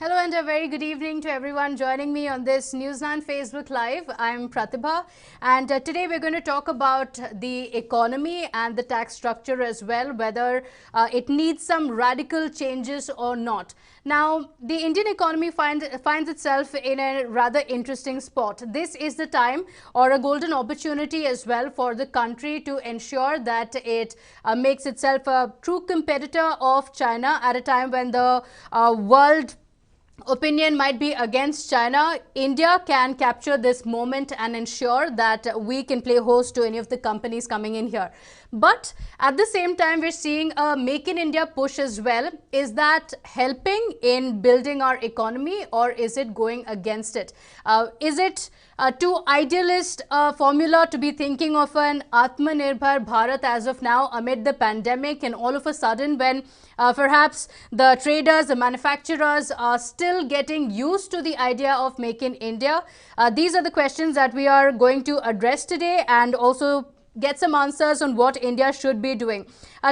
Hello and a very good evening to everyone joining me on this Newsland Facebook Live. I'm Pratibha, and today we're going to talk about the economy and the tax structure as well, whether it needs some radical changes or not. Now, the Indian economy finds itself in a rather interesting spot. This is the time or a golden opportunity as well for the country to ensure that it makes itself a true competitor of China at a time when the world opinion might be against China. India can capture this moment and ensure that we can play host to any of the companies coming in here. But at the same time, we're seeing a Make in India push as well. Is that helping in building our economy, or is it going against it? Is it too idealist formula to be thinking of an Atmanirbhar Bharat as of now amid the pandemic, and all of a sudden when perhaps the traders, the manufacturers are still getting used to the idea of Make in India? These are the questions that we are going to address today and also get some answers on what India should be doing.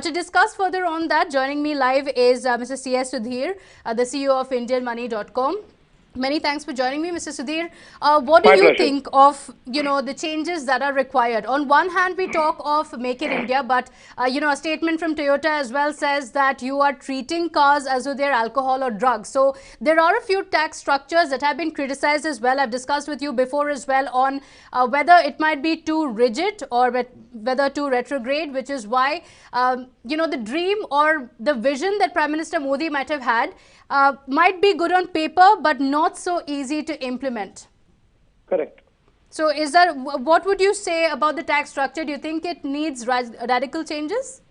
To discuss further on that, joining me live is Mr. C.S. Sudhir, the CEO of IndianMoney.com. Many thanks for joining me, Mr. Sudhir. What do you think of, the changes that are required? On one hand, we talk of Make in India, but, a statement from Toyota as well says that you are treating cars as though they're alcohol or drugs. So there are a few tax structures that have been criticized as well. I've discussed with you before as well on whether it might be too rigid or whether too retrograde, which is why, the dream or the vision that Prime Minister Modi might have had might be good on paper, but not so easy to implement. Correct. So is that, what would you say about the tax structure? Do you think it needs radical changes?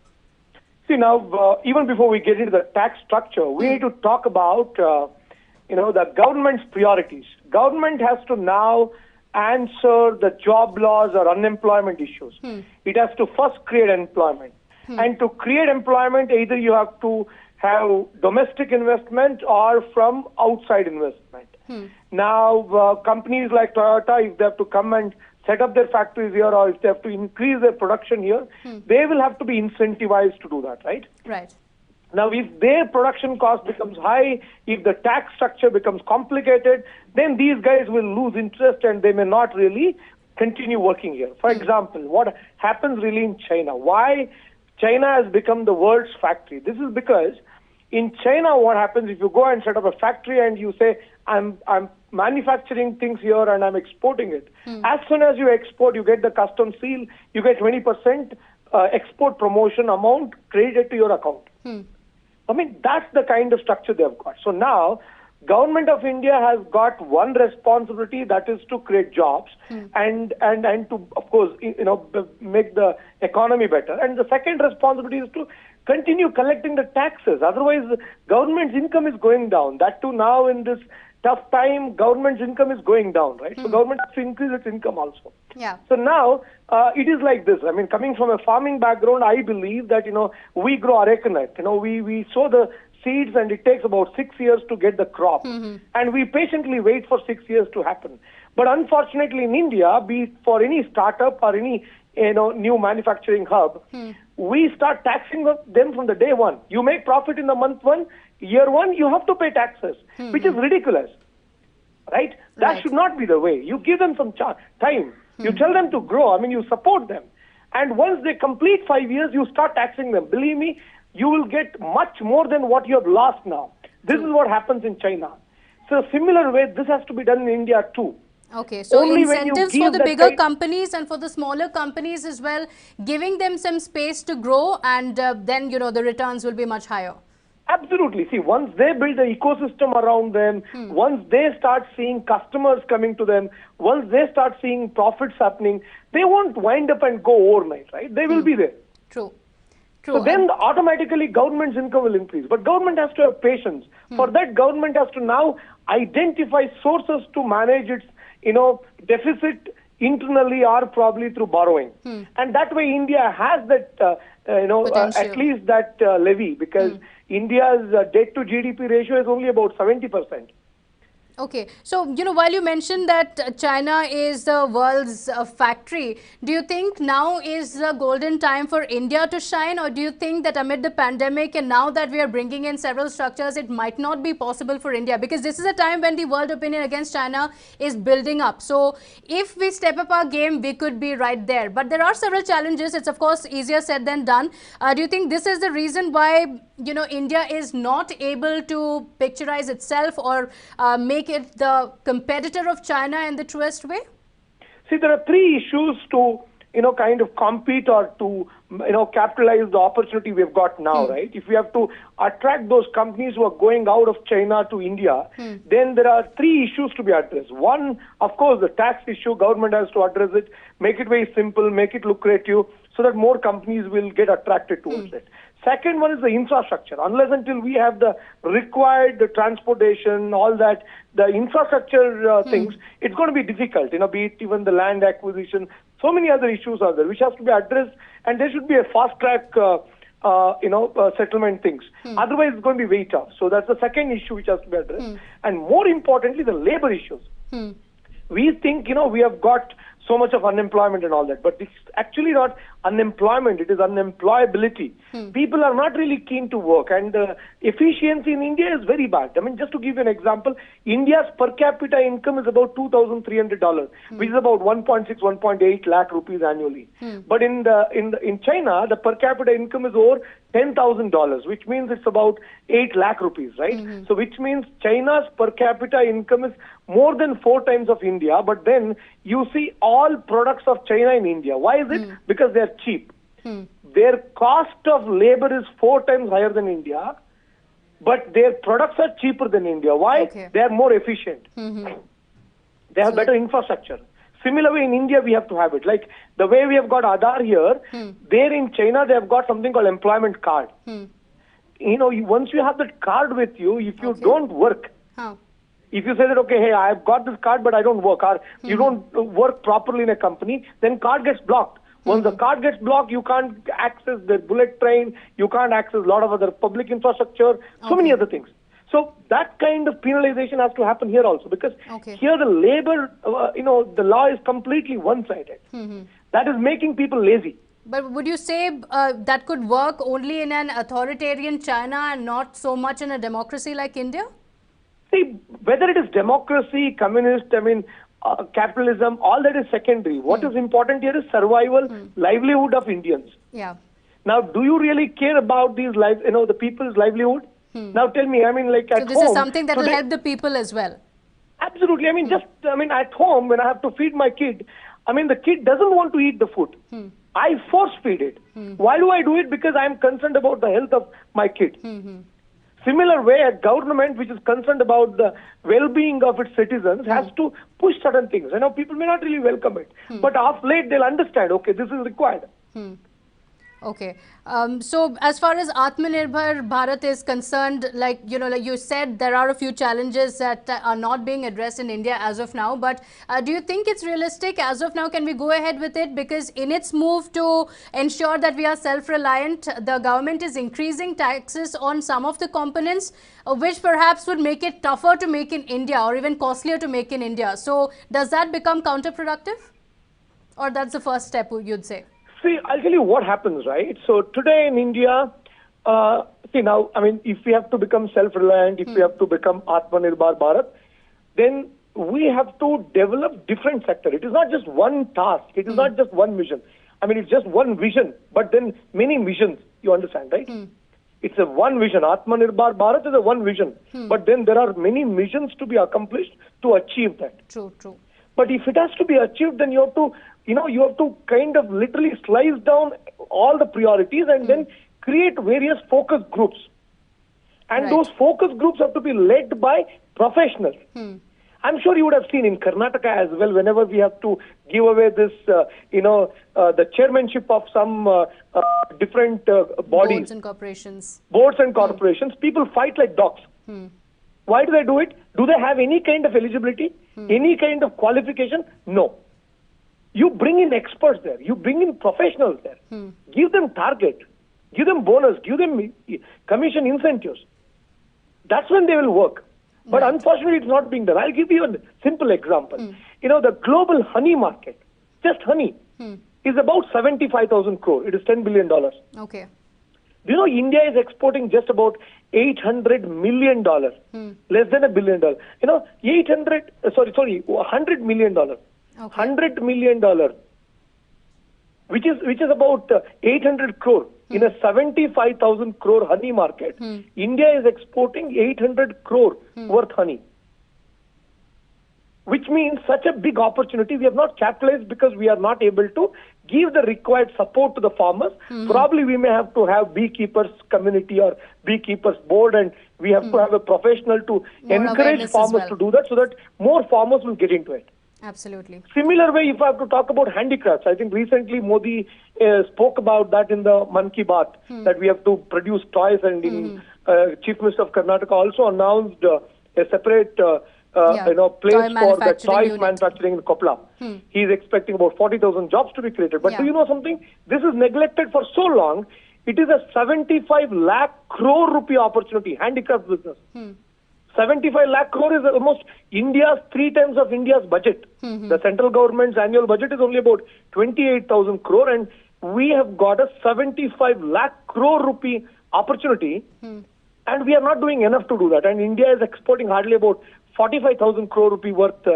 See, now, even before we get into the tax structure, we need to talk about, the government's priorities. Government has to now answer the job loss or unemployment issues. It has to first create employment. And to create employment, either you have to have domestic investment or from outside investment. Now, companies like Toyota, if they have to come and set up their factories here, or if they have to increase their production here, they will have to be incentivized to do that, right? Right. Now, if their production cost becomes high, if the tax structure becomes complicated, then these guys will lose interest and they may not really continue working here. For example, what happens really in China? Why China has become the world's factory? This is because in China, what happens if you go and set up a factory and you say, I'm manufacturing things here and I'm exporting it. As soon as you export, you get the customs seal, you get 20% export promotion amount credited to your account. I mean, that's the kind of structure they've got. So now, Government of India has got one responsibility, that is to create jobs and to, of course, make the economy better. And the second responsibility is to continue collecting the taxes. Otherwise, the government's income is going down. That too, now in this tough time, government's income is going down, right? So government has to increase its income also. Yeah. So now it is like this. I mean, coming from a farming background, I believe that, we grow arecanut. We sow the seeds and it takes about 6 years to get the crop. And we patiently wait for 6 years to happen. But unfortunately in India, be it for any startup or any new manufacturing hub, we start taxing them from the day one. You make profit in the month one, year one, you have to pay taxes, which is ridiculous. Right? That should not be the way. You give them some time. You tell them to grow. I mean, you support them. And once they complete 5 years, you start taxing them. Believe me, you will get much more than what you have lost now. This is what happens in China. So similar way, this has to be done in India too. Okay, so Only incentives for the bigger companies and for the smaller companies as well, giving them some space to grow, and then, the returns will be much higher. Absolutely. See, once they build the ecosystem around them, once they start seeing customers coming to them, once they start seeing profits happening, they won't wind up and go overnight, right? They will be there. True. So then automatically government's income will increase. But government has to have patience. For that, government has to now identify sources to manage its, deficit internally or probably through borrowing. And that way India has that, at least that levy, because India's debt to GDP ratio is only about 70%. Okay, so while you mentioned that China is the world's factory, do you think now is the golden time for India to shine, or do you think that amid the pandemic and now that we are bringing in several structures, it might not be possible for India? Because this is a time when the world opinion against China is building up. So if we step up our game, we could be right there. But there are several challenges. It's of course easier said than done. Do you think this is the reason why India is not able to picturize itself or make it the competitor of China in the truest way? See, there are three issues to, kind of compete or to, capitalize the opportunity we've got now, right? If we have to attract those companies who are going out of China to India, then there are three issues to be addressed. One, of course, the tax issue. Government has to address it, make it very simple, make it lucrative, so that more companies will get attracted towards it. Second one is the infrastructure. Unless until we have the required transportation, all that, the infrastructure things, it's going to be difficult, be it even the land acquisition. So many other issues are there which has to be addressed, and there should be a fast track, settlement things. Otherwise, it's going to be very tough. So that's the second issue which has to be addressed. And more importantly, the labor issues. We think, we have got so much of unemployment and all that, but it's actually not unemployment, it is unemployability. People are not really keen to work, and efficiency in India is very bad. I mean, just to give you an example, India's per capita income is about $2,300, which is about 1.6, 1.8 lakh rupees annually. But in China, the per capita income is over $10,000, which means it's about 8 lakh rupees, right? So which means China's per capita income is more than 4 times of India, but then you see all products of China in India. Why is it? Because they are cheap. Their cost of labor is 4 times higher than India, but their products are cheaper than India. Why? Okay. They are more efficient. They have better infrastructure. Similarly, in India, we have to have it. Like the way we have got Aadhaar here, there in China, they have got something called employment card. Once you have that card with you, if you don't work, if you say that, okay, hey, I've got this card, but I don't work, or you don't work properly in a company, then card gets blocked. Once the card gets blocked, you can't access the bullet train, you can't access a lot of other public infrastructure, so many other things. So that kind of penalization has to happen here also, because here the labor, the law is completely one-sided. That is making people lazy. But would you say that could work only in an authoritarian China and not so much in a democracy like India? See, whether it is democracy, communist, capitalism, all that is secondary. What is important here is survival, livelihood of Indians. Yeah. Now, do you really care about these the people's livelihood? Now tell me, at home. So this is something that will help the people as well. Absolutely. At home, when I have to feed my kid, the kid doesn't want to eat the food. I force feed it. Why do I do it? Because I am concerned about the health of my kid. Similar way, a government which is concerned about the well-being of its citizens has to push certain things. People may not really welcome it, but of late they'll understand, okay, this is required. Okay. So as far as Atmanirbhar Bharat is concerned, like you said, there are a few challenges that are not being addressed in India as of now. But do you think it's realistic as of now? Can we go ahead with it? Because in its move to ensure that we are self-reliant, the government is increasing taxes on some of the components, which perhaps would make it tougher to make in India or even costlier to make in India. So does that become counterproductive? Or that's the first step, you'd say? See, I'll tell you what happens, right? So today in India, if we have to become self-reliant, if we have to become Atmanirbhar Bharat, then we have to develop different sector. It is not just one task. It is not just one mission. It's just one vision, but then many missions. You understand, right? It's a one vision. Atmanirbhar Bharat is a one vision. But then there are many missions to be accomplished to achieve that. True. But if it has to be achieved, then you have to kind of literally slice down all the priorities and then create various focus groups. And those focus groups have to be led by professionals. I'm sure you would have seen in Karnataka as well, whenever we have to give away this, the chairmanship of some different bodies. Boards and corporations. Boards and corporations, people fight like dogs. Why do they do it? Do they have any kind of eligibility? Any kind of qualification? No. You bring in experts there. You bring in professionals there. Give them target. Give them bonus. Give them commission incentives. That's when they will work. But Right. unfortunately, it's not being done. I'll give you a simple example. The global honey market, just honey, is about 75,000 crore. It is $10 billion. Okay. Do you know India is exporting just about $800 million, less than $1 billion. $100 million. Okay. $100 million, which is about 800 crore. In a 75,000 crore honey market, India is exporting 800 crore worth honey. Which means such a big opportunity we have not capitalized because we are not able to give the required support to the farmers. Probably we may have to have beekeepers community or beekeepers board, and we have to have a professional to More encourage awareness as farmers well. to do that so that more farmers will get into it. Absolutely. Similar way, if I have to talk about handicrafts, I think recently Modi spoke about that in the Man Ki Baat, that we have to produce toys, and Chief Minister of Karnataka also announced a separate place Toy for the manufacturing toys unit. manufacturing in Kopla. He is expecting about 40,000 jobs to be created. But Yeah. do you know something? This is neglected for so long. It is a 75 lakh crore rupee opportunity, handicraft business. 75 lakh crore is almost India's 3 times of India's budget. The central government's annual budget is only about 28,000 crore, and we have got a 75 lakh crore rupee opportunity, and we are not doing enough to do that. And India is exporting hardly about 45,000 crore rupee worth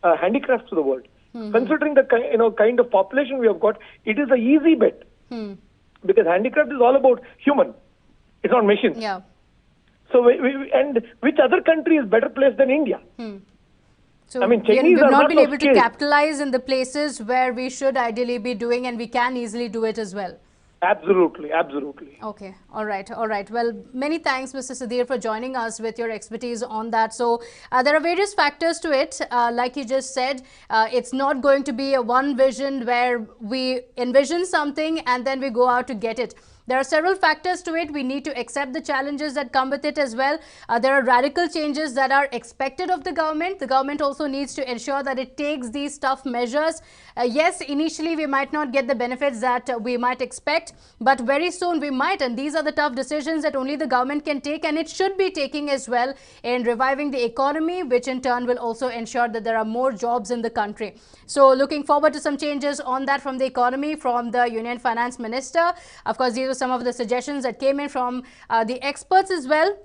handicrafts to the world. Considering the kind of population we have got, it is a easy bet because handicraft is all about human. It's not machine. Yeah. So, and which other country is better placed than India? So I mean, we've Chinese are not not been so able to skilled. capitalize in the places where we should ideally be doing, and we can easily do it as well. Absolutely, absolutely. Okay. All right. All right. Well, many thanks, Mr. Sudhir, for joining us with your expertise on that. So there are various factors to it. Like you just said, it's not going to be a one vision where we envision something and then we go out to get it. There are several factors to it. We need to accept the challenges that come with it as well. There are radical changes that are expected of the government. The government also needs to ensure that it takes these tough measures. Yes, initially we might not get the benefits that we might expect, but very soon we might. And these are the tough decisions that only the government can take, and it should be taking as well in reviving the economy, which in turn will also ensure that there are more jobs in the country. So looking forward to some changes on that from the economy, from the Union Finance Minister. Of course, these were some of the suggestions that came in from the experts as well.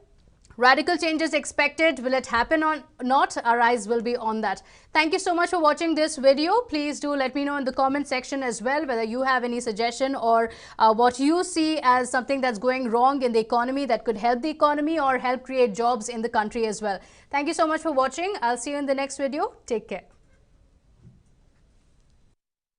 Radical changes expected. Will it happen or not? Our eyes will be on that. Thank you so much for watching this video. Please do let me know in the comment section as well whether you have any suggestion or what you see as something that's going wrong in the economy that could help the economy or help create jobs in the country as well. Thank you so much for watching. I'll see you in the next video. Take care.